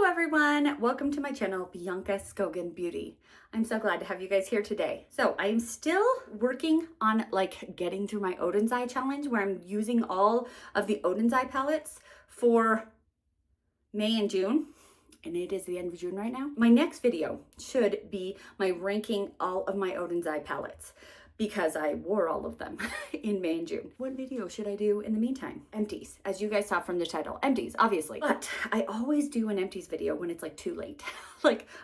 everyone, welcome to my channel, BIANCASKOGENBEAUTY. I'm so glad to have you guys here today. So I am still working on getting through my Odin's Eye challenge where I'm using all of the Odin's Eye palettes for May and June. And it is the end of June right now. My next video should be my ranking all of my Odin's Eye palettes because I wore all of them in May and June. What video should I do in the meantime? Empties, as you guys saw from the title, empties, obviously. But I always do an empties video when it's too late.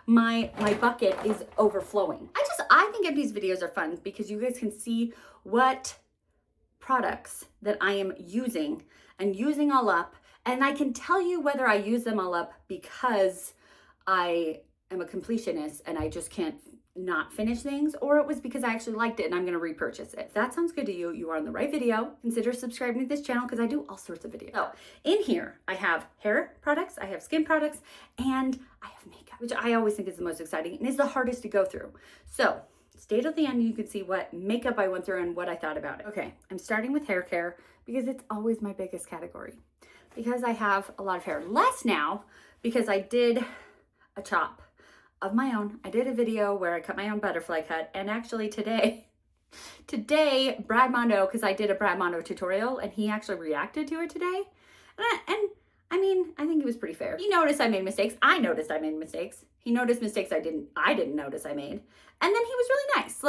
My bucket is overflowing. I think empties videos are fun because you guys can see what products that I am using and using all up. And I can tell you whether I use them all up because I am a completionist and I just can't not finish things, or it was because I actually liked it and I'm going to repurchase it. If that sounds good to you, you are on the right video. Consider subscribing to this channel because I do all sorts of videos. So in here, I have hair products, I have skin products, and I have makeup, which I always think is the most exciting and is the hardest to go through. So stay till the end, you can see what makeup I went through and what I thought about it. Okay, I'm starting with hair care because it's always my biggest category. Because I have a lot of hair. Less now because I did a chop of my own. I did a video where I cut my own butterfly cut, and actually today Brad Mondo, because I did a Brad Mondo tutorial and he actually reacted to it today. And I mean, I think it was pretty fair. He noticed I made mistakes. I noticed I made mistakes. He noticed mistakes I didn't notice I made. And then he was really nice.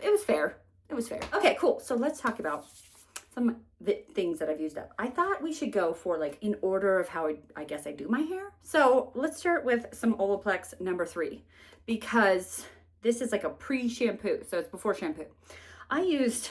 It was fair. It was fair. Okay, cool. So let's talk about some things that I've used up. I thought we should go for in order of how I guess I do my hair. So let's start with some Olaplex number 3 because this is a pre-shampoo. So it's before shampoo. I used,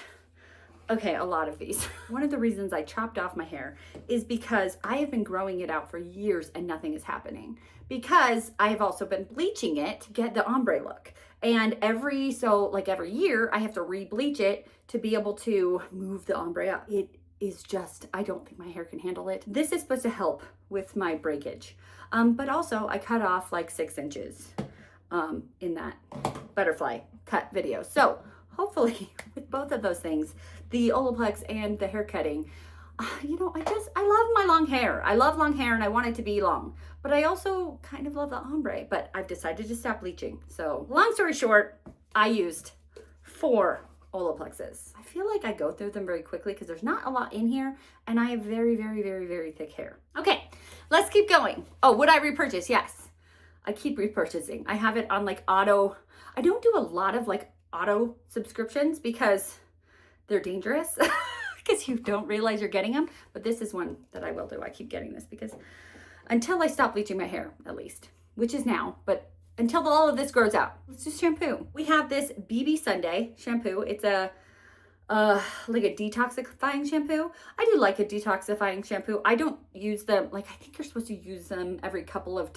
a lot of these. One of the reasons I chopped off my hair is because I have been growing it out for years and nothing is happening. Because I have also been bleaching it to get the ombre look. And every year I have to re-bleach it to be able to move the ombre up. It is just, I don't think my hair can handle it. This is supposed to help with my breakage. But also I cut off 6 inches in that butterfly cut video. So hopefully with both of those things, the Olaplex and the hair cutting, I love my long hair. I love long hair and I want it to be long, but I also kind of love the ombre, but I've decided to stop bleaching. So long story short, I used 4 Olaplexes. I feel like I go through them very quickly because there's not a lot in here and I have very, very, very, very thick hair. Okay, let's keep going. Oh, would I repurchase? Yes, I keep repurchasing. I have it on auto. I don't do a lot of auto subscriptions because they're dangerous. Because you don't realize you're getting them, but this is one that I will do. I keep getting this because until I stop bleaching my hair, at least, which is now, but until all of this grows out, let's do shampoo. We have this BB Sunday shampoo. It's a detoxifying shampoo. I do like a detoxifying shampoo. I don't use them, I think you're supposed to use them every couple of,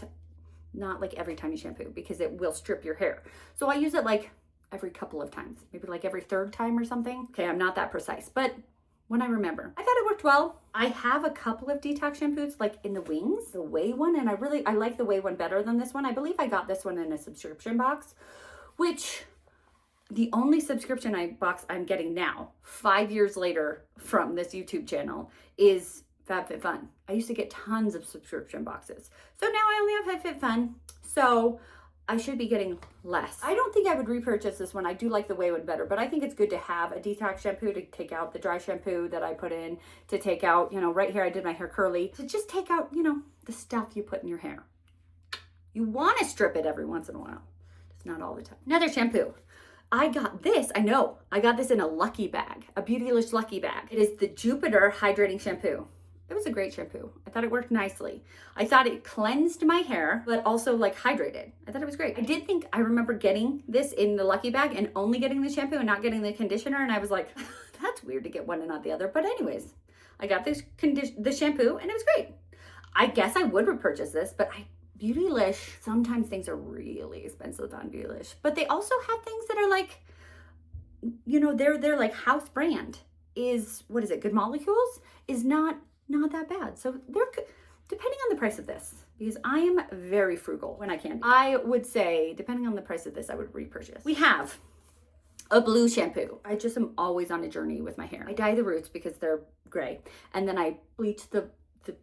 not every time you shampoo because it will strip your hair. So I use it every couple of times, maybe every 3rd time or something. Okay, I'm not that precise, but when I remember. I thought it worked well. I have a couple of detox shampoos in the wings, the Way one, and I like the Way one better than this one. I believe I got this one in a subscription box, which the only subscription box I'm getting now, 5 years later from this YouTube channel, is FabFitFun. I used to get tons of subscription boxes. So now I only have FabFitFun. So I should be getting less. I don't think I would repurchase this one. I do like the Way one better, but I think it's good to have a detox shampoo to take out the dry shampoo that I put in, to take out, right here I did my hair curly, to just take out, the stuff you put in your hair. You want to strip it every once in a while, just not all the time. Another shampoo. I got this, I got this in a lucky bag, a Beautylish lucky bag. It is the Jupiter Hydrating Shampoo. It was a great shampoo. I thought it worked nicely. I thought it cleansed my hair, but also hydrated. I thought it was great. I remember getting this in the lucky bag and only getting the shampoo and not getting the conditioner. And I was like, that's weird to get one and not the other. But anyways, I got the shampoo and it was great. I guess I would repurchase this, but Beautylish, sometimes things are really expensive on Beautylish, but they also have things that are their house brand is, what is it? Good Molecules is not that bad. So they're depending on the price of this, because I am very frugal when I can. I would say, depending on the price of this, I would repurchase. We have a blue shampoo. I just am always on a journey with my hair. I dye the roots because they're gray, and then I bleach the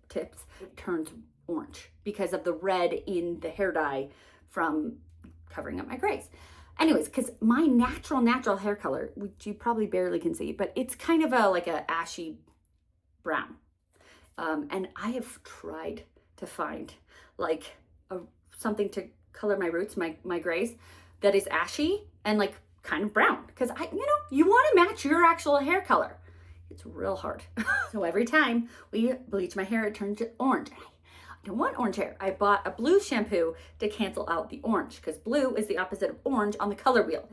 tips. It turns orange because of the red in the hair dye from covering up my grays. Anyways, because my natural hair color, which you probably barely can see, but it's kind of like a ashy brown. And I have tried to find like something to color my roots, my grays, that is ashy and like kind of brown. Because you want to match your actual hair color. It's real hard. So every time we bleach my hair, it turns orange. I don't want orange hair. I bought a blue shampoo to cancel out the orange because blue is the opposite of orange on the color wheel.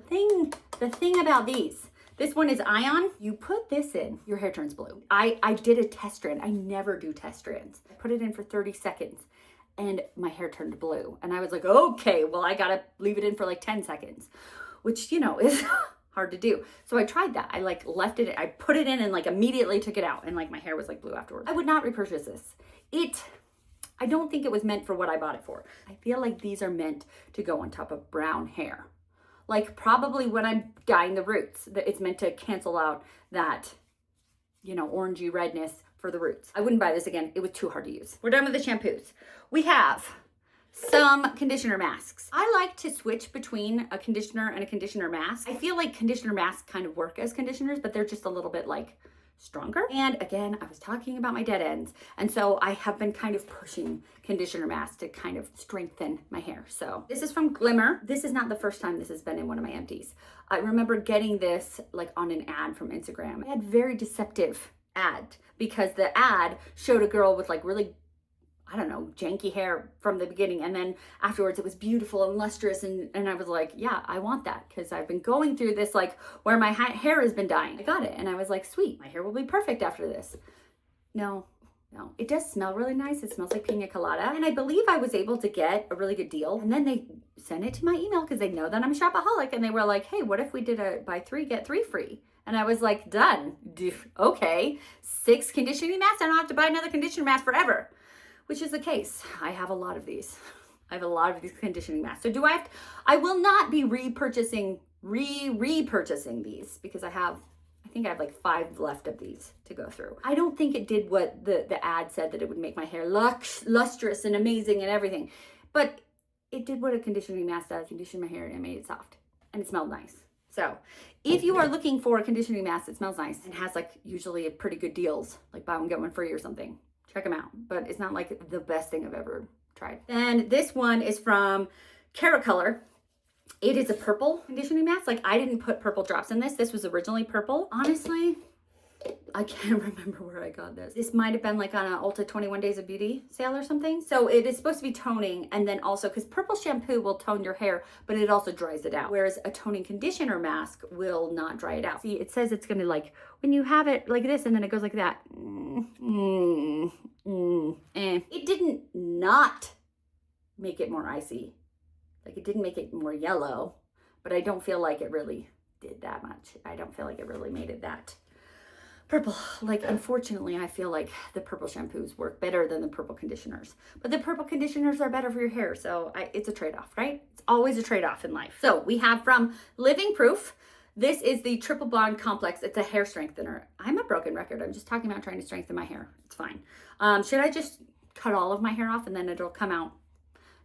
The thing about these, this one is ion. You put this in, your hair turns blue. I did a test strand. I never do test strands. I put it in for 30 seconds and my hair turned blue. And I was like, okay, well, I gotta leave it in for like 10 seconds, which, is hard to do. So I tried that. I like left it, I put it in and like immediately took it out and like my hair was like blue afterwards. I would not repurchase this. I don't think it was meant for what I bought it for. I feel like these are meant to go on top of brown hair. Like probably when I'm dyeing the roots, it's meant to cancel out that, orangey redness for the roots. I wouldn't buy this again. It was too hard to use. We're done with the shampoos. We have some conditioner masks. I like to switch between a conditioner and a conditioner mask. I feel like conditioner masks kind of work as conditioners, but they're just a little bit like stronger. And again, I was talking about my dead ends. And so I have been kind of pushing conditioner masks to kind of strengthen my hair. So this is from Glimmer. This is not the first time this has been in one of my empties. I remember getting this like on an ad from Instagram. I had very deceptive ad because the ad showed a girl with like really, I don't know, janky hair from the beginning. And then afterwards it was beautiful and lustrous. And I was like, yeah, I want that. Cause I've been going through this, like where my hair has been dying. I got it. And I was like, sweet, my hair will be perfect after this. No, it does smell really nice. It smells like pina colada. And I believe I was able to get a really good deal. And then they sent it to my email because they know that I'm a shopaholic. And they were like, hey, what if we did a buy 3, get 3 free? And I was like, done. Okay, 6 conditioning masks. I don't have to buy another conditioner mask forever. Which is the case. I have a lot of these. I have a lot of these conditioning masks. So I will not be repurchasing these because I think I have like 5 left of these to go through. I don't think it did what the ad said, that it would make my hair lustrous and amazing and everything. But it did what a conditioning mask does. Conditioned my hair and it made it soft. And it smelled nice. So if you are looking for a conditioning mask that smells nice and has like usually pretty good deals, like buy one, get one free or something, check them out. But it's not like the best thing I've ever tried. And this one is from Carrot Color. It is a purple conditioning mask. Like I didn't put purple drops in this. This was originally purple. Honestly, I can't remember where I got this. This might have been like on an Ulta 21 Days of Beauty sale or something. So it is supposed to be toning, and then also because purple shampoo will tone your hair, but it also dries it out. Whereas a toning conditioner mask will not dry it out. See, it says it's gonna like, when you have it like this and then it goes like that. It didn't not make it more icy. Like it didn't make it more yellow, but I don't feel like it really did that much. I don't feel like it really made it that purple. Like, unfortunately, I feel like the purple shampoos work better than the purple conditioners. But the purple conditioners are better for your hair, so it's a trade-off, right? It's always a trade-off in life. So we have from Living Proof. This is the Triple Bond Complex. It's a hair strengthener. I'm a broken record. I'm just talking about trying to strengthen my hair. It's fine. Should I just cut all of my hair off and then it'll come out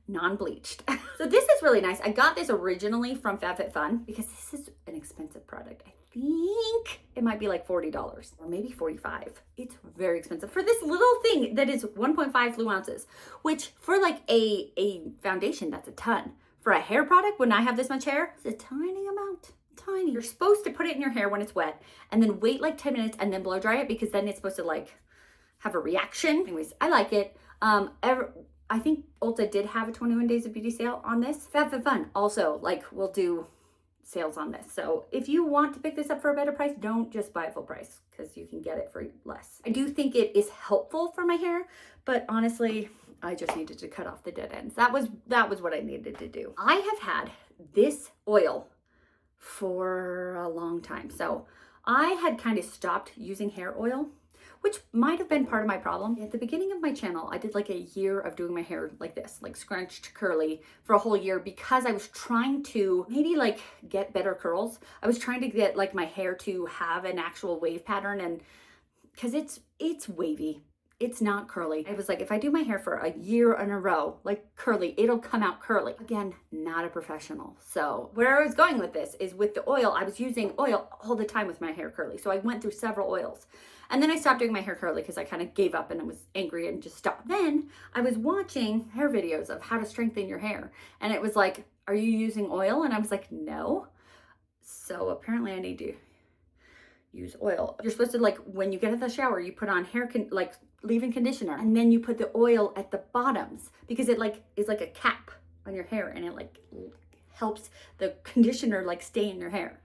non-bleached? So this is really nice. I got this originally from FabFitFun because this is an expensive product. I think it might be like $40 or maybe $45. It's very expensive for this little thing that is 1.5 fluid ounces, which for like a foundation, that's a ton. For a hair product, when I have this much hair, it's a tiny amount. Tiny. You're supposed to put it in your hair when it's wet and then wait like 10 minutes and then blow dry it, because then it's supposed to like have a reaction. Anyways, I like it. I think Ulta did have a 21 Days of Beauty sale on this. FabFitFun also like will do sales on this. So if you want to pick this up for a better price, don't just buy it full price because you can get it for less. I do think it is helpful for my hair, but honestly, I just needed to cut off the dead ends. That was what I needed to do. I have had this oil for a long time. So I had kind of stopped using hair oil, which might have been part of my problem. At the beginning of my channel, I did like a year of doing my hair like this, like scrunched curly for a whole year, because I was trying to maybe like get better curls. I was trying to get like my hair to have an actual wave pattern, and because it's wavy. It's not curly. I was like, if I do my hair for a year in a row, like curly, it'll come out curly. Again, not a professional. So where I was going with this is with the oil, I was using oil all the time with my hair curly. So I went through several oils. And then I stopped doing my hair curly because I kind of gave up and I was angry and just stopped. Then I was watching hair videos of how to strengthen your hair. And it was like, are you using oil? And I was like, no. So apparently I need to use oil. You're supposed to, like, when you get out of the shower, you put on leave-in conditioner, and then you put the oil at the bottoms because it like is like a cap on your hair, and it like helps the conditioner like stay in your hair.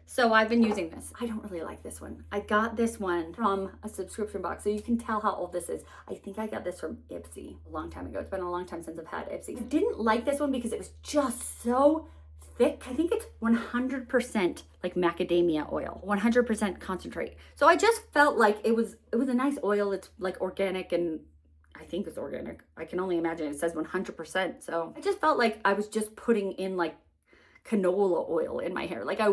So I've been using this. I don't really like this one. I got this one from a subscription box, so you can tell how old this is. I think I got this from Ipsy a long time ago. It's been a long time since I've had Ipsy. I didn't like this one because it was just so thick. I think it's 100% like macadamia oil, 100% concentrate. So I just felt like it was a nice oil. It's like organic, and I think it's organic. I can only imagine. It says 100%. So I just felt like I was just putting in like canola oil in my hair. Like I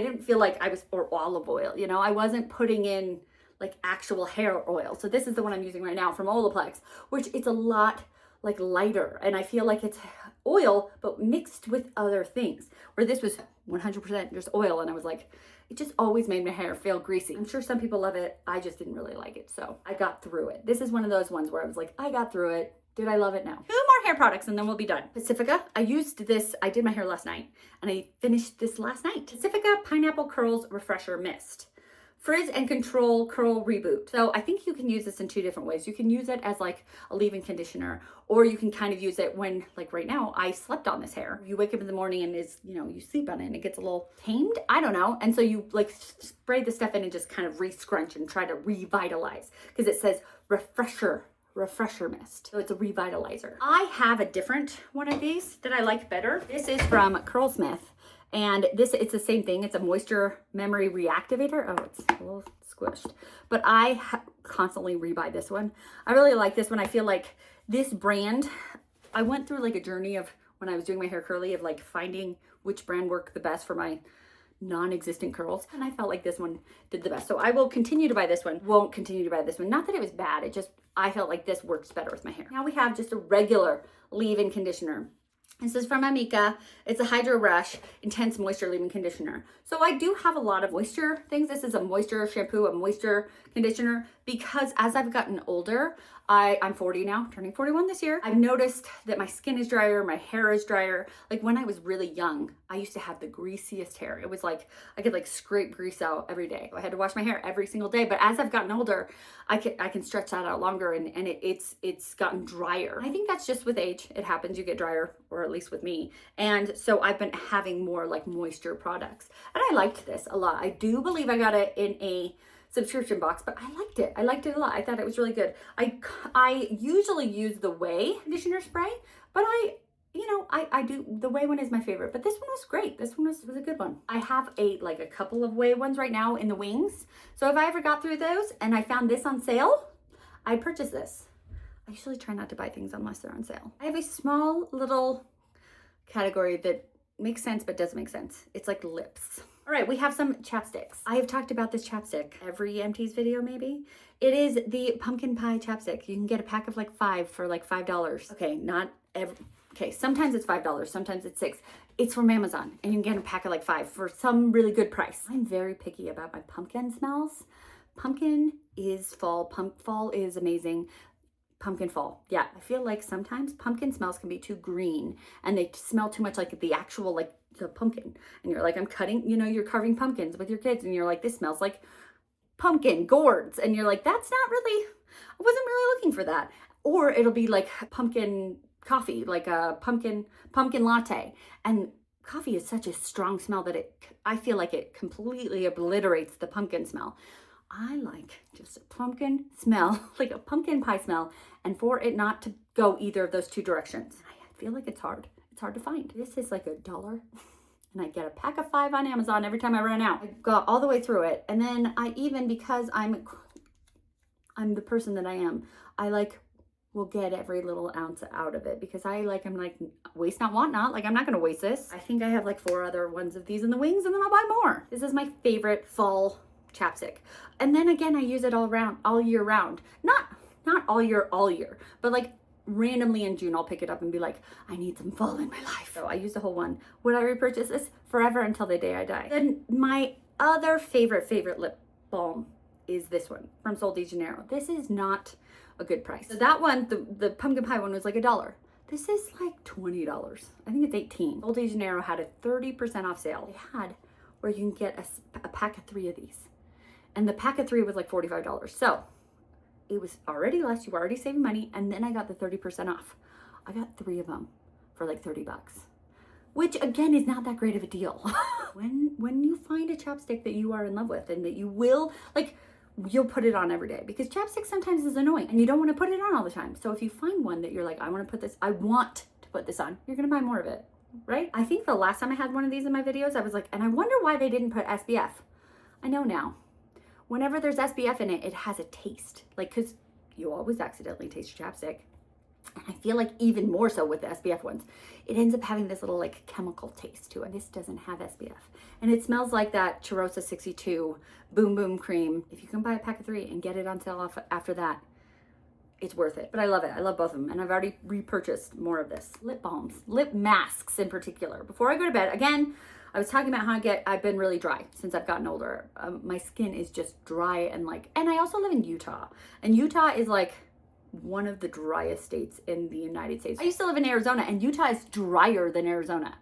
didn't feel like or olive oil, you know, I wasn't putting in like actual hair oil. So this is the one I'm using right now from Olaplex, which it's a lot like lighter, and I feel like it's oil but mixed with other things, where this was 100% just oil, and I was like, it just always made my hair feel greasy. I'm sure some people love it. I just didn't really like it, so I got through it. This is one of those ones where I was like, I got through it. Did I love it? No. 2 more hair products and then we'll be done. Pacifica. I used this. I did my hair last night and I finished this last night. Pacifica Pineapple Curls Refresher Mist. Frizz and Control Curl Reboot. So I think you can use this in 2 different ways. You can use it as like a leave-in conditioner, or you can kind of use it when, like right now, I slept on this hair. You wake up in the morning and you sleep on it and it gets a little tamed. I don't know. And so you like spray the stuff in and just kind of re-scrunch and try to revitalize, because it says refresher mist. So it's a revitalizer. I have a different one of these that I like better. This is from Curlsmith. And it's the same thing. It's a moisture memory reactivator. Oh, it's a little squished. But I constantly rebuy this one. I really like this one. I feel like this brand, I went through like a journey of when I was doing my hair curly of like finding which brand worked the best for my non-existent curls. And I felt like this one did the best. So I will continue to buy this one. Won't continue to buy this one. Not that it was bad. It just, I felt like this works better with my hair. Now we have just a regular leave-in conditioner. This is from Amika. It's a Hydro Rush Intense Moisture Leave-In Conditioner. So I do have a lot of moisture things. This is a moisture shampoo, a moisture conditioner, because as I've gotten older, I'm 40 now, turning 41 this year. I've noticed that my skin is drier, my hair is drier. Like when I was really young, I used to have the greasiest hair. It was like, I could like scrape grease out every day. I had to wash my hair every single day. But as I've gotten older, I can stretch that out longer, and it's gotten drier. I think that's just with age. It happens, you get drier, or at least with me. And so I've been having more like moisture products. And I liked this a lot. I do believe I got it in a subscription box, but I liked it. I liked it a lot. I thought it was really good. I usually use the Way conditioner spray, but I do, the Way one is my favorite, but this one was great. This one was a good one. I have a couple of Way ones right now in the wings. So if I ever got through those and I found this on sale, I'd purchase this. I usually try not to buy things unless they're on sale. I have a small little category that makes sense but doesn't make sense. It's like lips. All right, we have some chapsticks. I have talked about this chapstick every Empties video, maybe. It is the pumpkin pie chapstick. You can get a pack of like 5 for like $5. Okay, sometimes it's $5, sometimes it's $6. It's from Amazon, and you can get a pack of like 5 for some really good price. I'm very picky about my pumpkin smells. Pumpkin is fall. Fall is amazing. Pumpkin fall. Yeah, I feel like sometimes pumpkin smells can be too green and they smell too much like the actual, like the pumpkin. And you're like, I'm cutting, you're carving pumpkins with your kids and you're like, this smells like pumpkin gourds. And you're like, that's not really, I wasn't really looking for that. Or it'll be like pumpkin coffee, like a pumpkin latte. And coffee is such a strong smell that I feel like it completely obliterates the pumpkin smell. I like just a pumpkin smell, like a pumpkin pie smell, and for it not to go either of those 2 directions. I feel like it's hard. It's hard to find. This is like $1, and I get a pack of 5 on Amazon every time I run out. I got all the way through it, and then because I'm the person that I am, I will get every little ounce out of it, because I'm like, waste not, want not. Like, I'm not gonna waste this. I think I have like 4 other ones of these in the wings, and then I'll buy more. This is my favorite fall chapstick. And then again, I use it all year round. Not not all year, but like randomly in June, I'll pick it up and be like, I need some fall in my life. So I use the whole one. Would I repurchase this? Forever, until the day I die. Then my other favorite lip balm is this one from Sol de Janeiro. This is not a good price. So that one, the pumpkin pie one, was like $1. This is like $20. I think it's $18. Sol de Janeiro had a 30% off sale. They had where you can get a pack of 3 of these. And the pack of 3 was like $45. So it was already less, you were already saving money, and then I got the 30% off. I got 3 of them for like $30, which again is not that great of a deal. when you find a chapstick that you are in love with and that you will, like, you'll put it on every day, because chapstick sometimes is annoying and you don't want to put it on all the time. So if you find one that you're like, I want to put this on, you're gonna buy more of it, right? I think the last time I had one of these in my videos, I was like, and I wonder why they didn't put SPF. I know now. Whenever there's SPF in it, it has a taste. Like, because you always accidentally taste your chapstick. And I feel like even more so with the SPF ones, it ends up having this little like chemical taste to it. This doesn't have SPF. And it smells like that Charosa 62 Boom Boom Cream. If you can buy a pack of 3 and get it on sale after that, it's worth it. But I love it. I love both of them. And I've already repurchased more of this. Lip balms, lip masks in particular. Before I go to bed, again, I was talking about how I've been really dry since I've gotten older. My skin is just dry and I also live in Utah. And Utah is like one of the driest states in the United States. I used to live in Arizona, and Utah is drier than Arizona.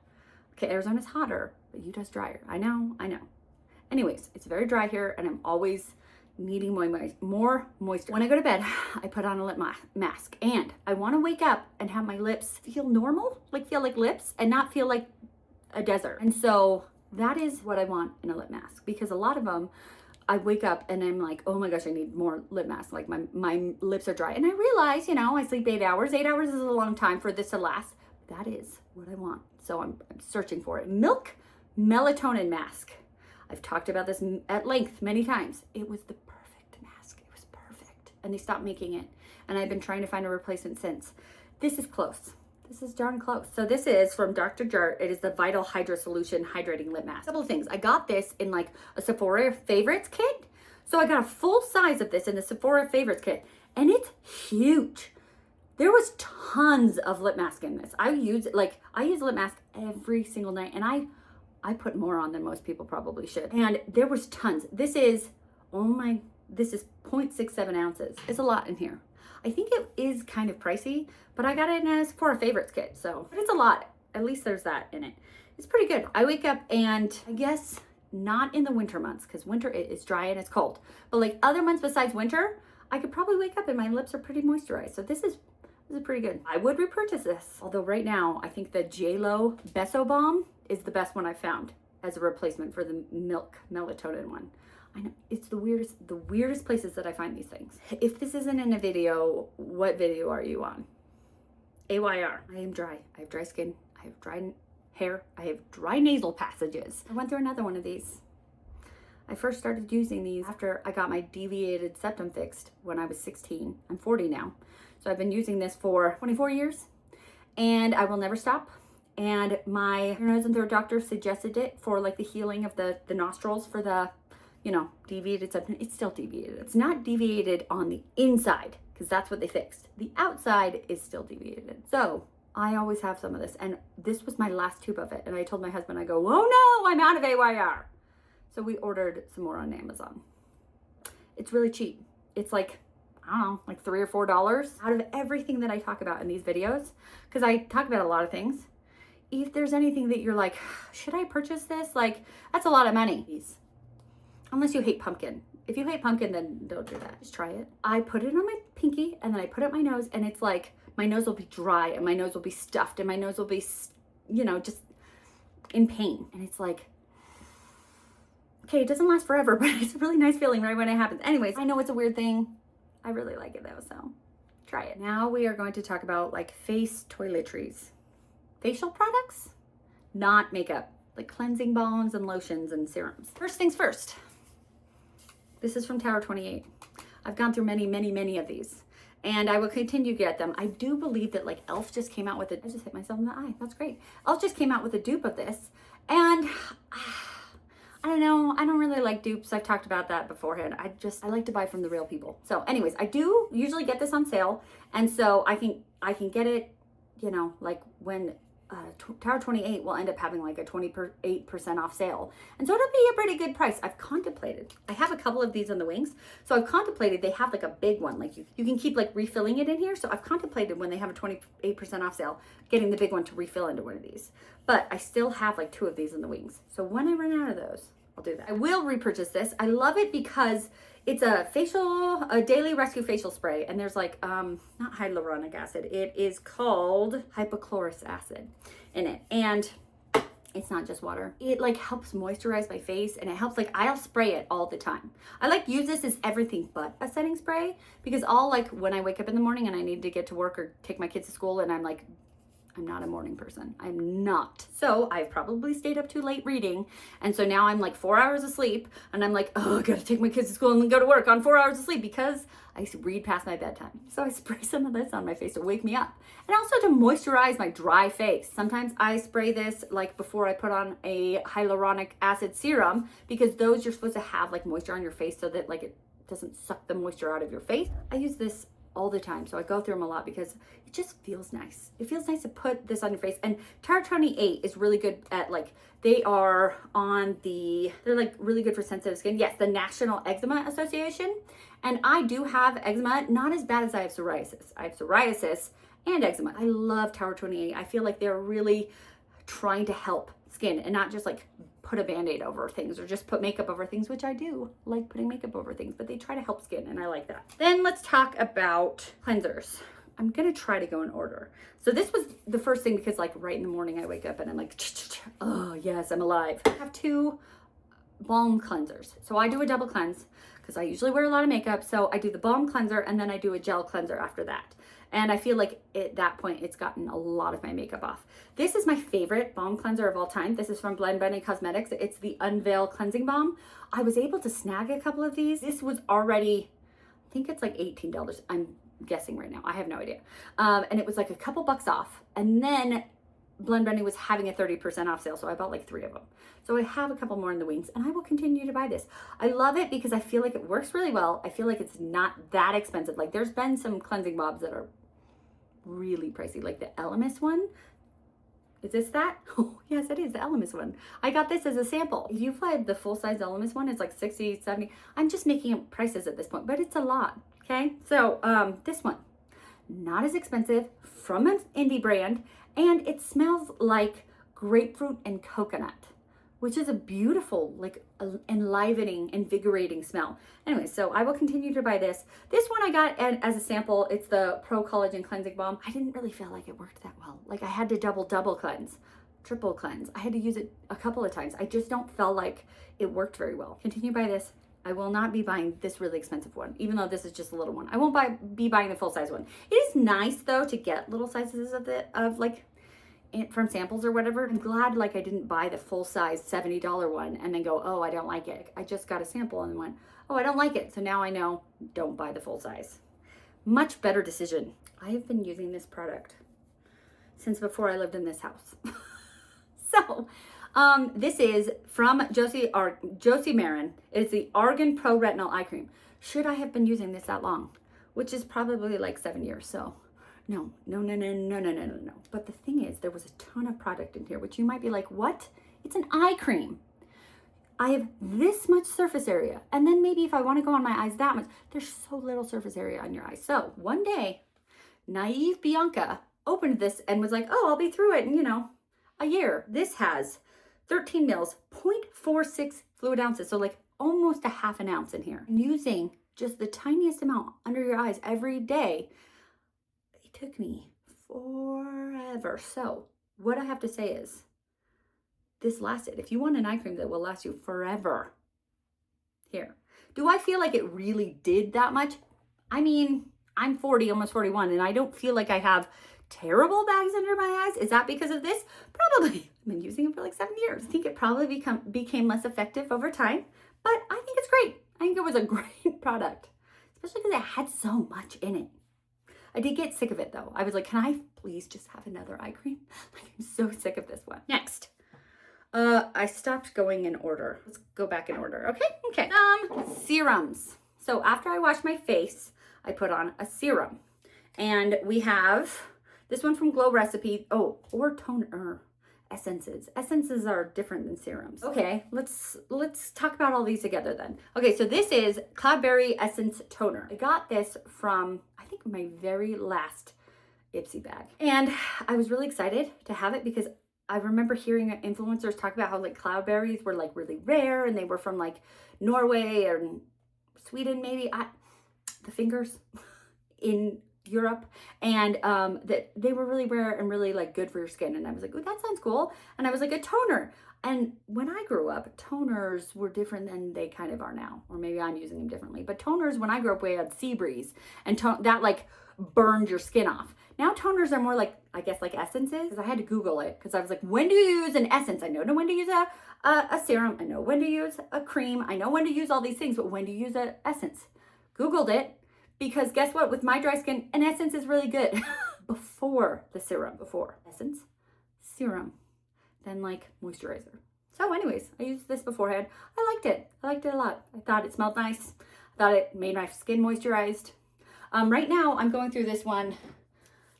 Okay, Arizona's hotter, but Utah's drier. I know. Anyways, it's very dry here, and I'm always needing more moisture. When I go to bed, I put on a lip mask, and I want to wake up and have my lips feel normal, like feel like lips and not feel like a desert. And so that is what I want in a lip mask, because a lot of them, I wake up and I'm like, oh my gosh, I need more lip mask. Like my lips are dry. And I realize, I sleep 8 hours. 8 hours is a long time for this to last. That is what I want. So I'm searching for it. Milk melatonin mask. I've talked about this at length many times. It was the perfect mask. It was perfect. And they stopped making it. And I've been trying to find a replacement since. This is close. This is darn close. So this is from Dr. Jart. It is the Vital Hydra Solution Hydrating Lip Mask. A couple of things. I got this in like a Sephora Favorites kit. So I got a full size of this in the Sephora Favorites kit, and it's huge. There was tons of lip mask in this. I use lip mask every single night, and I put more on than most people probably should. And there was tons. This is 0.67 ounces. It's a lot in here. I think it is kind of pricey, but I got it in a Sephora Favorites kit, but it's a lot. At least there's that in it. It's pretty good. I wake up, and I guess not in the winter months, because winter it's dry and it's cold, but like other months besides winter, I could probably wake up and my lips are pretty moisturized. So this is pretty good. I would repurchase this. Although right now, I think the JLo Beso Balm is the best one I've found as a replacement for the Milk Melatonin one. I know, it's the weirdest places that I find these things. If this isn't in a video, what video are you on? AYR. I am dry. I have dry skin. I have dry hair. I have dry nasal passages. I went through another one of these. I first started using these after I got my deviated septum fixed when I was 16. I'm 40 now. So I've been using this for 24 years, and I will never stop. And my ear, nose, and throat doctor suggested it for like the healing of the nostrils for the deviated septum. It's still deviated. It's not deviated on the inside, because that's what they fixed. The outside is still deviated. So I always have some of this, and this was my last tube of it. And I told my husband, I go, oh no, I'm out of AYR. So we ordered some more on Amazon. It's really cheap. It's like, I don't know, like $3 or $4 out of everything that I talk about in these videos, because I talk about a lot of things. If there's anything that you're like, should I purchase this? Like, that's a lot of money. Unless you hate pumpkin. If you hate pumpkin, then don't do that. Just try it. I put it on my pinky, and then I put it on my nose, and it's like, my nose will be dry, and my nose will be stuffed, and my nose will be, just in pain. And it's like, okay, it doesn't last forever, but it's a really nice feeling right when it happens. Anyways, I know it's a weird thing. I really like it though, so try it. Now we are going to talk about like face toiletries. Facial products, not makeup, like cleansing balms and lotions and serums. First things first. This is from Tower 28. I've gone through many, many, many of these, and I will continue to get them. I do believe that like Elf just came out with it. I just hit myself in the eye. That's great. Elf just came out with a dupe of this, and I don't know. I don't really like dupes. I've talked about that beforehand. I like to buy from the real people. So anyways, I do usually get this on sale. And so I can get it, you know, like when Tower 28 will end up having like a 28% off sale. And so it'll be a pretty good price. I've contemplated. I have a couple of these on the wings. So I've contemplated, they have like a big one. Like you can keep like refilling it in here. So I've contemplated when they have a 28% off sale, getting the big one to refill into one of these. But I still have like 2 of these in the wings. So when I run out of those, I'll do that. I will repurchase this. I love it because it's a daily rescue facial spray, and there's like, not hyaluronic acid. It is called hypochlorous acid in it. And it's not just water. It like helps moisturize my face, and it helps, like, I'll spray it all the time. I like use this as everything but a setting spray, because I'll like, when I wake up in the morning and I need to get to work or take my kids to school, and I'm like, I'm not a morning person. I'm not. So I've probably stayed up too late reading. And so now I'm like 4 hours of sleep, and I'm like, oh, I gotta take my kids to school and then go to work on 4 hours of sleep because I read past my bedtime. So I spray some of this on my face to wake me up. And also to moisturize my dry face. Sometimes I spray this like before I put on a hyaluronic acid serum, because those you're supposed to have like moisture on your face so that like it doesn't suck the moisture out of your face. I use this all the time, so I go through them a lot because it just feels nice. It feels nice to put this on your face. And Tower 28 is really good at, like, they're like really good for sensitive skin. Yes, the National Eczema Association. And I do have eczema, not as bad as I have psoriasis. I have psoriasis and eczema. I love Tower 28. I feel like they're really trying to help skin and not just like put a band-aid over things or just put makeup over things, which I do like putting makeup over things, but they try to help skin, and I like that. Then let's talk about cleansers. I'm gonna try to go in order. So this was the first thing, because like right in the morning I wake up and I'm like, oh yes, I'm alive. I have 2 balm cleansers. So I do a double cleanse because I usually wear a lot of makeup. So I do the balm cleanser and then I do a gel cleanser after that. And I feel like at that point, it's gotten a lot of my makeup off. This is my favorite balm cleanser of all time. This is from Blend Bunny Cosmetics. It's the Unveil Cleansing Balm. I was able to snag a couple of these. This was already, I think it's like $18. I'm guessing right now. I have no idea. And it was like a couple bucks off. And then Blend Bunny was having a 30% off sale. So I bought like 3 of them. So I have a couple more in the wings, and I will continue to buy this. I love it because I feel like it works really well. I feel like it's not that expensive. Like there's been some cleansing balms that are really pricey, like the Elemis one. Is this that? Oh yes, it is the Elemis one. I got this as a sample. If you buy the full-size Elemis one, it's like 60, 70. I'm just making up prices at this point, but it's a lot. Okay, so this one, not as expensive, from an indie brand, and it smells like grapefruit and coconut, which is a beautiful, like enlivening, invigorating smell. Anyway, so I will continue to buy this. This one I got as a sample. It's the Pro Collagen Cleansing Balm. I didn't really feel like it worked that well. Like I had to double cleanse, triple cleanse. I had to use it a couple of times. I just don't feel like it worked very well. Continue to buy this. I will not be buying this really expensive one, even though this is just a little one. I won't be buying the full size one. It is nice though to get little sizes of like from samples or whatever. I'm glad like I didn't buy the full size $70 one and then go, oh, I don't like it. I just got a sample and went, oh, I don't like it. So now I know, don't buy the full size. Much better decision. I have been using this product since before I lived in this house. So this is from Josie Marin. It's the Argan Pro Retinol Eye Cream. Should I have been using this that long? Which is probably like 7 years, so. No. But the thing is, there was a ton of product in here, which you might be like, what? It's an eye cream. I have this much surface area. And then maybe if I want to go on my eyes that much, there's so little surface area on your eyes. So one day, naive Bianca opened this and was like, oh, I'll be through it in, a year. This has 13 mils, 0.46 fluid ounces. So like almost a half an ounce in here. And using just the tiniest amount under your eyes every day, took me forever. So what I have to say is this lasted. If you want an eye cream that will last you forever, here. Do I feel like it really did that much? I mean, I'm 40, almost 41, and I don't feel like I have terrible bags under my eyes. Is that because of this? Probably. I've been using it for like 7 years. I think it probably became less effective over time, but I think it's great. I think it was a great product, especially because it had so much in it. I did get sick of it though. I was like, can I please just have another eye cream? Like I'm so sick of this one. Next, I stopped going in order. Let's go back in order. Okay. Serums. So after I wash my face, I put on a serum. And we have this one from Glow Recipe. Oh, or toner. Essences. Essences are different than serums. Okay, let's talk about all these together then. Okay, so this is Cloudberry Essence Toner. I got this from, I think, my very last Ipsy bag. And I was really excited to have it because I remember hearing influencers talk about how like cloudberries were like really rare and they were from like Norway or Sweden maybe. The fingers in Europe, and that they were really rare and really like good for your skin. And I was like, oh, that sounds cool. And I was like, a toner. And when I grew up, toners were different than they kind of are now, or maybe I'm using them differently. But toners, when I grew up, we had sea breeze, and that like burned your skin off. Now toners are more like, I guess, like essences. Because I had to Google it because I was like, when do you use an essence? I know when to use a serum. I know when to use a cream. I know when to use all these things, but when to use an essence? Googled it. Because guess what? With my dry skin, an essence is really good. Before the serum. Before. Essence, serum, then like moisturizer. So anyways, I used this beforehand. I liked it. I liked it a lot. I thought it smelled nice. I thought it made my skin moisturized. Right now, I'm going through this one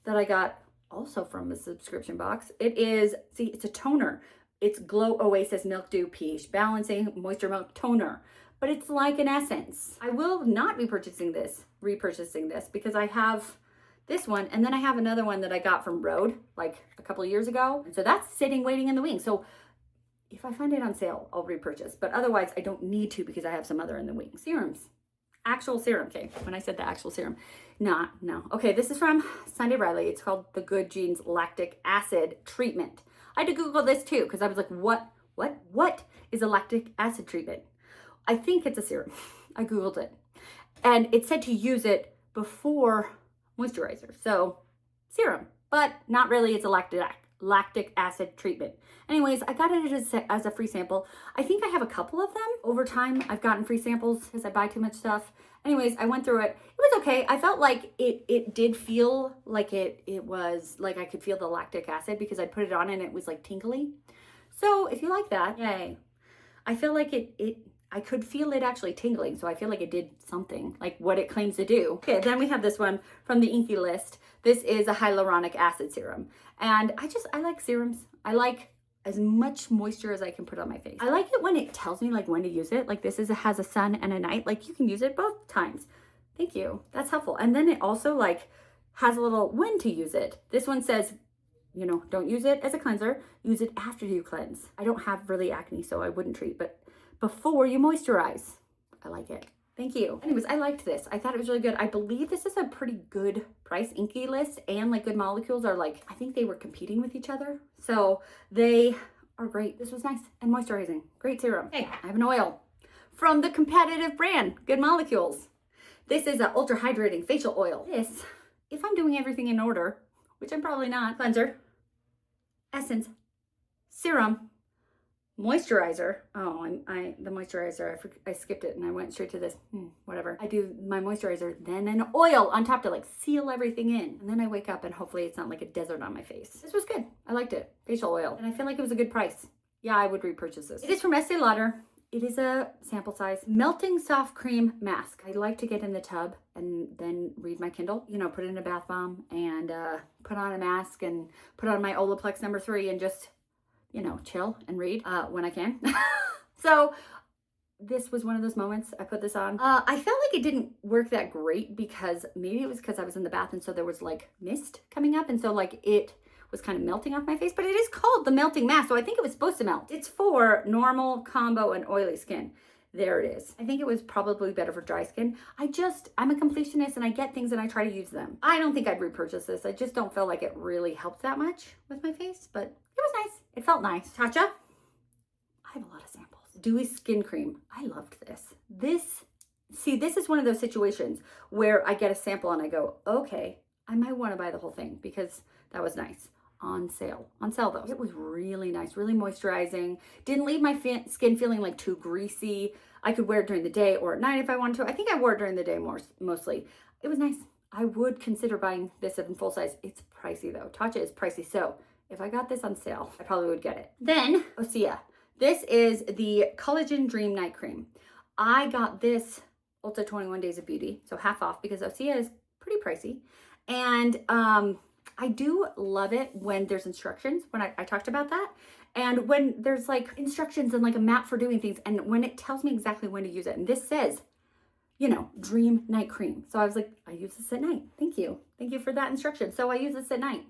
that I got also from a subscription box. It is, see, it's a toner. It's Glow Oasis Milk Dew pH Balancing Moisture Milk Toner. But it's like an essence. I will not be repurchasing this because I have this one, and then I have another one that I got from Rhode like a couple of years ago. And so that's sitting waiting in the wings. So if I find it on sale, I'll repurchase. But otherwise, I don't need to because I have some other in the wings. Serums. Actual serum. Okay, when I said the actual serum. No. Okay, this is from Sunday Riley. It's called the Good Genes Lactic Acid Treatment. I had to Google this too because I was like, what is a lactic acid treatment? I think it's a serum. I Googled it. And it said to use it before moisturizer. So serum, but not really. It's a lactic acid treatment. Anyways, I got it as a free sample. I think I have a couple of them. Over time, I've gotten free samples because I buy too much stuff. Anyways, I went through it. It was okay. I felt like it did feel like it was like I could feel the lactic acid because I put it on and it was like tingly. So if you like that, yay. I feel like I could feel it actually tingling, so I feel like it did something, like what it claims to do. Okay, then we have this one from the Inky List. This is a hyaluronic acid serum. And I like serums. I like as much moisture as I can put on my face. I like it when it tells me like when to use it. Like this has a sun and a night. Like you can use it both times. Thank you. That's helpful. And then it also like has a little when to use it. This one says, you know, don't use it as a cleanser. Use it after you cleanse. I don't have really acne, so I wouldn't treat, but before you moisturize. I like it. Thank you. Anyways, I liked this. I thought it was really good. I believe this is a pretty good price. Inky List and like Good Molecules are like, I think they were competing with each other. So they are great. This was nice and moisturizing. Great serum. Hey, I have an oil from the competitive brand, Good Molecules. This is an ultra hydrating facial oil. This, if I'm doing everything in order, which I'm probably not, cleanser, essence, serum, moisturizer. Oh, the moisturizer, I skipped it and I went straight to this. Whatever. I do my moisturizer, then an oil on top to like seal everything in. And then I wake up and hopefully it's not like a desert on my face. This was good. I liked it. Facial oil. And I feel like it was a good price. Yeah, I would repurchase this. It is from Estee Lauder. It is a sample size melting soft cream mask. I like to get in the tub and then read my Kindle, you know, put in a bath bomb and put on a mask and put on my Olaplex #3 and just, you know, chill and read when I can. So this was one of those moments. I put this on. I felt like it didn't work that great because maybe it was because I was in the bath and so there was like mist coming up and so like it was kind of melting off my face, but it is called the melting mask, so I think it was supposed to melt. It's for normal, combo, and oily skin. There it is. I think it was probably better for dry skin. I'm a completionist and I get things and I try to use them. I don't think I'd repurchase this. I just don't feel like it really helped that much with my face, but it was nice. It felt nice. Natasha, I have a lot of samples. Dewy Skin Cream. I loved this. This is one of those situations where I get a sample and I go, okay, I might want to buy the whole thing because that was nice. On sale though. It was really nice, really moisturizing. Didn't leave my skin feeling like too greasy. I could wear it during the day or at night if I wanted to. I think I wore it during the day mostly. It was nice. I would consider buying this in full size. It's pricey though. Tatcha is pricey, so If I got this on sale, I probably would get it. Then, Osea. This is the Collagen Dream Night Cream. I got this Ulta 21 Days of Beauty, so half off because Osea is pretty pricey. And I do love it when there's instructions, when I talked about that. And when there's like instructions and like a map for doing things, and when it tells me exactly when to use it. And this says, you know, Dream Night Cream. So I was like, I use this at night. Thank you. Thank you for that instruction. So I use this at night.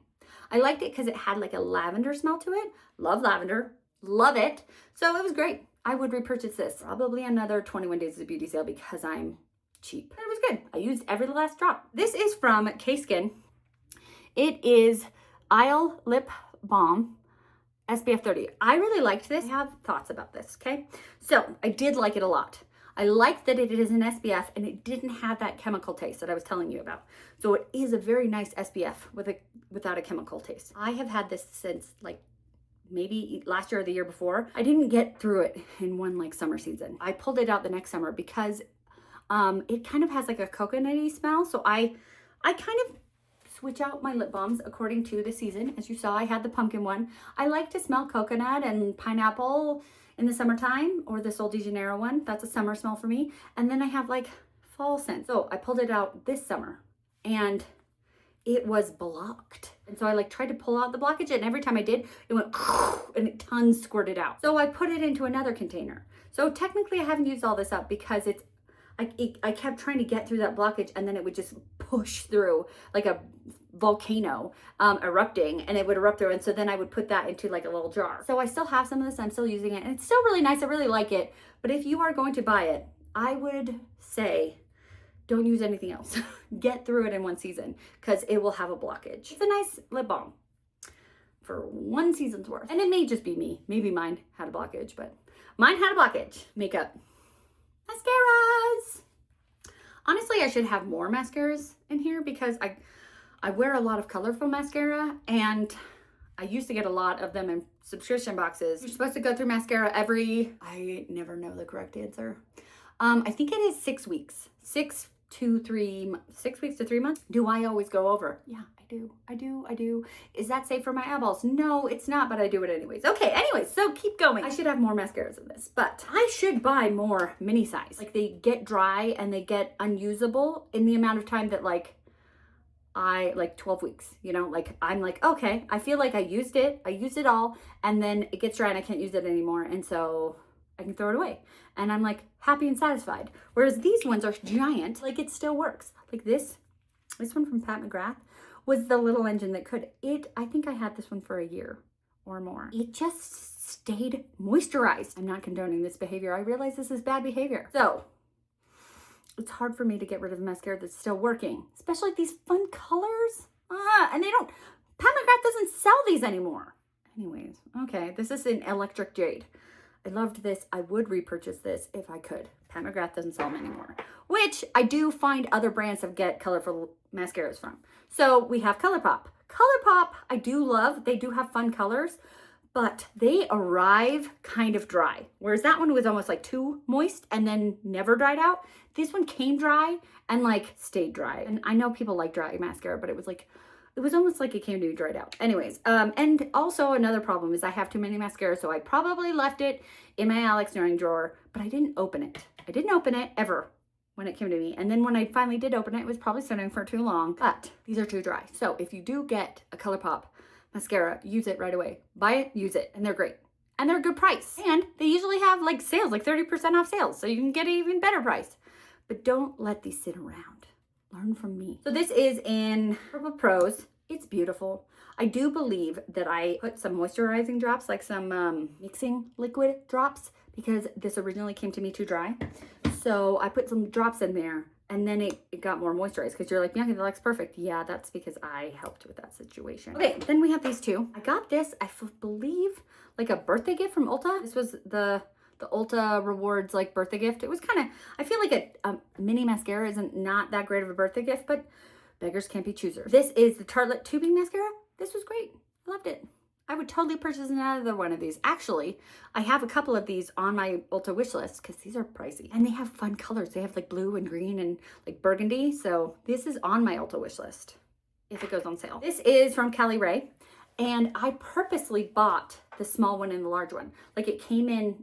I liked it because it had like a lavender smell to it. Love lavender. Love it. So it was great. I would repurchase this. Probably another 21 Days of Beauty sale because I'm cheap. But it was good. I used every last drop. This is from K-Skin. It is Isle Lip Balm SPF 30. I really liked this. I have thoughts about this, okay? So I did like it a lot. I liked that it is an SPF and it didn't have that chemical taste that I was telling you about. So it is a very nice SPF without a chemical taste. I have had this since like maybe last year or the year before. I didn't get through it in one like summer season. I pulled it out the next summer because it kind of has like a coconutty smell. So I kind of switch out my lip balms according to the season. As you saw, I had the pumpkin one. I like to smell coconut and pineapple in the summertime, or the Sol de Janeiro one. That's a summer smell for me. And then I have like fall scent. So I pulled it out this summer and it was blocked. And so I like tried to pull out the blockage, and every time I did, it went and it tons squirted out. So I put it into another container. So technically I haven't used all this up because I kept trying to get through that blockage, and then it would just push through like a volcano erupting, and it would erupt through. And so then I would put that into like a little jar. So I still have some of this. I'm still using it, and it's still really nice. I really like it. But if you are going to buy it, I would say don't use anything else. Get through it in one season because it will have a blockage. It's a nice lip balm for one season's worth. And it may just be me. Maybe mine had a blockage, but mine had a blockage. Makeup. Mascaras. Honestly, I should have more mascaras in here because I wear a lot of colorful mascara, and I used to get a lot of them in subscription boxes. You're supposed to go through mascara I never know the correct answer. I think it is 6 weeks. 6 weeks to 3 months. Do I always go over? Yeah, I do. Is that safe for my eyeballs? No, it's not, but I do it anyways. Okay, anyways, so keep going. I should have more mascaras in this, but I should buy more mini size. Like they get dry and they get unusable in the amount of time that like 12 weeks, you know, like I'm like, okay, I feel like I used it all, and then it gets dry and I can't use it anymore. And so I can throw it away. And I'm like happy and satisfied. Whereas these ones are giant, like it still works. Like this one from Pat McGrath was the little engine that could. I think I had this one for a year or more. It just stayed moisturized. I'm not condoning this behavior. I realize this is bad behavior. So it's hard for me to get rid of a mascara that's still working, especially these fun colors. And Pat McGrath doesn't sell these anymore. Anyways, okay, this is an Electric Jade. I loved this. I would repurchase this if I could. Pat McGrath doesn't sell them anymore, which I do find other brands that get colorful mascaras from. So we have ColourPop. ColourPop, I do love. They do have fun colors, but they arrive kind of dry. Whereas that one was almost like too moist and then never dried out. This one came dry and like stayed dry. And I know people like dry mascara, but it was almost like it came to be dried out. Anyways, and also another problem is I have too many mascaras, so I probably left it in my Alex Knowing drawer, but I didn't open it. I didn't open it ever when it came to me. And then when I finally did open it, it was probably sitting for too long, but these are too dry. So if you do get a ColourPop mascara, use it right away. Buy it, use it, and they're great. And they're a good price. And they usually have like sales, like 30% off sales, so you can get an even better price. But don't let these sit around. Learn from me. So this is in Purple Prose. It's beautiful. I do believe that I put some moisturizing drops, like some mixing liquid drops, because this originally came to me too dry. So I put some drops in there, and then it got more moisturized, because you're like, Bianca, that looks perfect. Yeah, that's because I helped with that situation. Okay, then we have these two. I got this, I believe, like a birthday gift from Ulta. This was the Ulta Rewards like birthday gift. It was kind of, I feel like a mini mascara isn't not that great of a birthday gift, but beggars can't be choosers. This is the Tartelette Tubing Mascara. This was great. I loved it. I would totally purchase another one of these. Actually, I have a couple of these on my Ulta wish list because these are pricey. And they have fun colors. They have like blue and green and like burgundy. So this is on my Ulta wish list if it goes on sale. This is from Kelly Ray. And I purposely bought the small one and the large one. Like it came in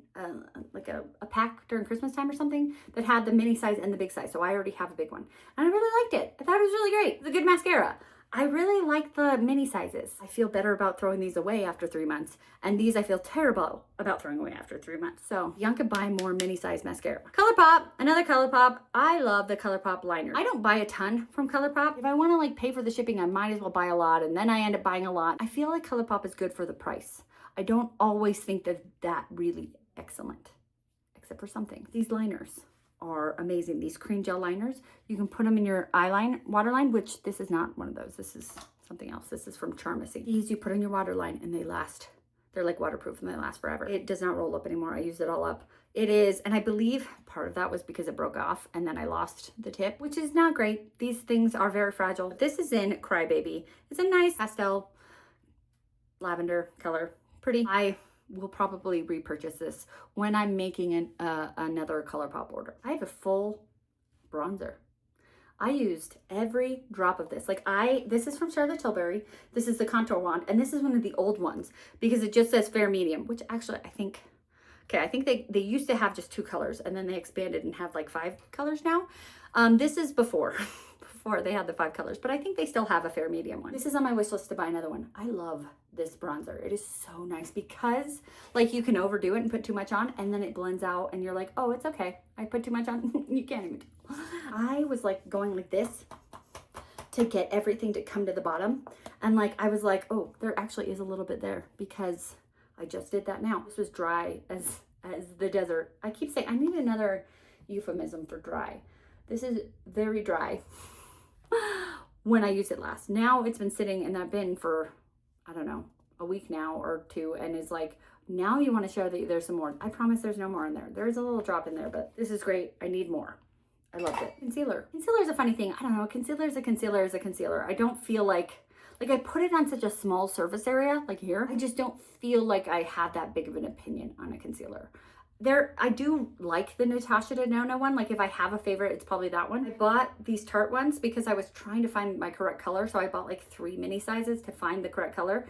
like a pack during Christmas time or something that had the mini size and the big size. So I already have a big one. And I really liked it. I thought it was really great. It's a good mascara. I really like the mini sizes. I feel better about throwing these away after 3 months. And these I feel terrible about throwing away after 3 months. So Bianca, buy more mini size mascara. ColourPop, another ColourPop. I love the ColourPop liner. I don't buy a ton from ColourPop. If I want to like pay for the shipping, I might as well buy a lot. And then I end up buying a lot. I feel like ColourPop is good for the price. I don't always think that really excellent, except for something. These liners are amazing. These cream gel liners, you can put them in your eyeline, waterline, which this is not one of those. This is something else. This is from Charmacy. These you put in your waterline and they last. They're like waterproof and they last forever. It does not roll up anymore. I use it all up. It is, and I believe part of that was because it broke off and then I lost the tip, which is not great. These things are very fragile. This is in Crybaby. It's a nice pastel lavender color. Pretty. I will probably repurchase this when I'm making another ColourPop order. I have a full bronzer. I used every drop of this. This is from Charlotte Tilbury. This is the contour wand, and this is one of the old ones because it just says fair medium, which actually I think they used to have just 2 colors and then they expanded and have like 5 colors now. This is before they had the 5 colors, but I think they still have a fair medium one. This is on my wish list to buy another one. I love this bronzer. It is so nice because like you can overdo it and put too much on and then it blends out and you're like, oh, it's okay. I put too much on. You can't even tell. I was like going like this to get everything to come to the bottom. And like, I was like, oh, there actually is a little bit there because I just did that now. This was dry as the desert. I keep saying, I need another euphemism for dry. This is very dry. When I used it last. Now it's been sitting in that bin for, I don't know, a week now or 2, and is like, now you want to show that there's some more. I promise there's no more in there. There's a little drop in there, but this is great. I need more. I loved it. Concealer. Concealer is a funny thing. I don't know. Concealer is a concealer is a concealer. I don't feel like I put it on such a small surface area, like here. I just don't feel like I have that big of an opinion on a concealer. I do like the Natasha Denona one. Like if I have a favorite, it's probably that one. I bought these Tarte ones because I was trying to find my correct color. So I bought like 3 mini sizes to find the correct color.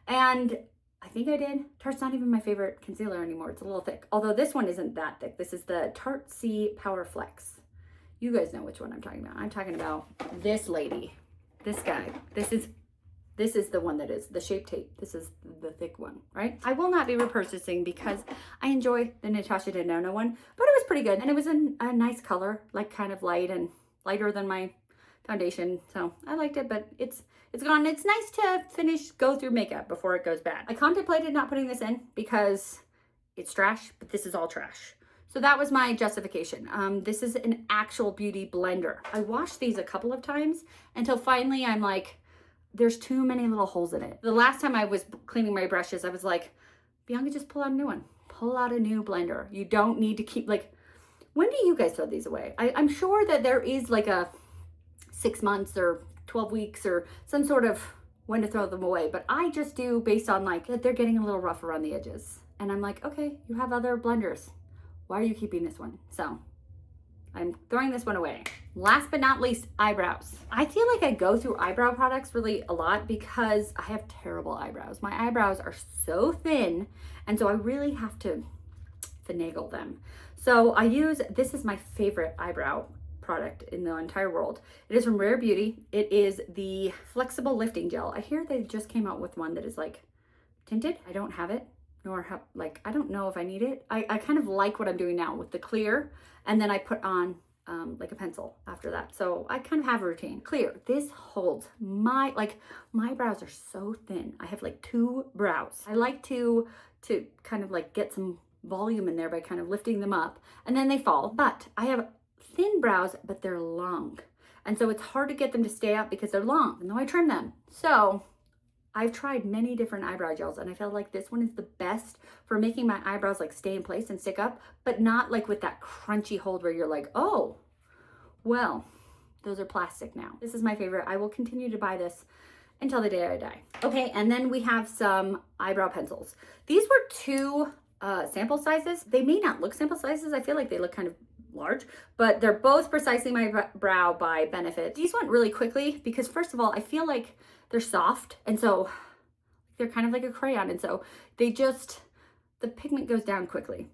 And I think I did. Tarte's not even my favorite concealer anymore. It's a little thick. Although this one isn't that thick. This is the Tarte C Power Flex. You guys know which one I'm talking about. I'm talking about this lady, this guy. This is the one that is the Shape Tape. This is the thick one, right? I will not be repurchasing because I enjoy the Natasha Denona one, but it was pretty good. And it was a nice color, like kind of light and lighter than my foundation. So I liked it, but it's gone. It's nice to go through makeup before it goes bad. I contemplated not putting this in because it's trash, but this is all trash. So that was my justification. This is an actual beauty blender. I washed these a couple of times until finally I'm like, there's too many little holes in it. The last time I was cleaning my brushes, I was like, Bianca, just pull out a new one. Pull out a new blender. You don't need to keep like, when do you guys throw these away? I'm sure that there is like a 6 months or 12 weeks or some sort of when to throw them away. But I just do based on like that they're getting a little rough around the edges. And I'm like, okay, you have other blenders. Why are you keeping this one? So I'm throwing this one away. Last but not least, eyebrows. I feel like I go through eyebrow products really a lot because I have terrible eyebrows. My eyebrows are so thin, and so I really have to finagle them. So this is my favorite eyebrow product in the entire world. It is from Rare Beauty. It is the Flexible Lifting Gel. I hear they just came out with one that is like tinted. I don't have it. I don't know if I need it. I kind of like what I'm doing now with the clear, and then I put on like a pencil after that. So I kind of have a routine. Clear. This holds my brows are so thin. I have like 2 brows. I like to kind of like get some volume in there by kind of lifting them up, and then they fall. But I have thin brows, but they're long. And so it's hard to get them to stay up because they're long, even though I trim them. So I've tried many different eyebrow gels, and I feel like this one is the best for making my eyebrows like stay in place and stick up, but not like with that crunchy hold where you're like, oh, well, those are plastic now. This is my favorite. I will continue to buy this until the day I die. Okay, and then we have some eyebrow pencils. These were 2 sample sizes. They may not look sample sizes. I feel like they look kind of large, but they're both Precisely My Brow by Benefit. These went really quickly because first of all, I feel like they're soft, and so They're kind of like a crayon, and so they just, the pigment goes down quickly.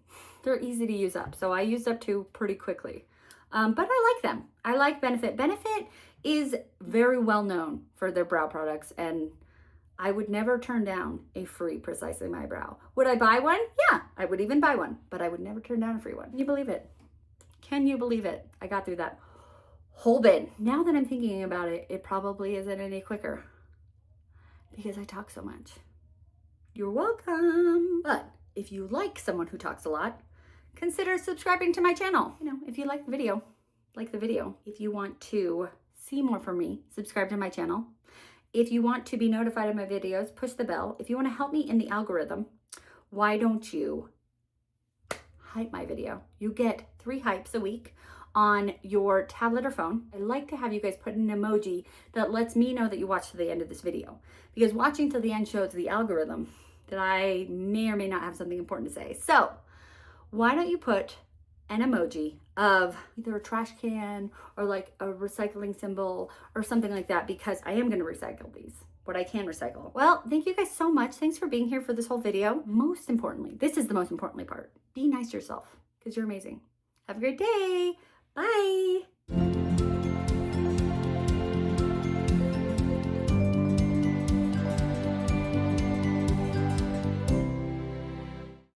They're easy to use up, so I used up 2 pretty quickly. But I like them. I like Benefit. Benefit is very well known for their brow products, and I would never turn down a free Precisely My Brow. Would I buy one? Yeah, I would even buy one, but I would never turn down a free one. Can you believe it? Can you believe it? I got through that whole bin. Now that I'm thinking about it, it probably isn't any quicker because I talk so much. You're welcome. But if you like someone who talks a lot, consider subscribing to my channel. You know, if you like the video, like the video. If you want to see more from me, subscribe to my channel. If you want to be notified of my videos, push the bell. If you want to help me in the algorithm, why don't you hype my video? You get 3 hypes a week on your tablet or phone. I like to have you guys put an emoji that lets me know that you watched to the end of this video, because watching to the end shows the algorithm that I may or may not have something important to say. So why don't you put an emoji of either a trash can or like a recycling symbol or something like that, because I am going to recycle these, what I can recycle. Well, thank you guys so much. Thanks for being here for this whole video. Most importantly, this is the most importantly part. Be nice to yourself because you're amazing. Have a great day. Bye.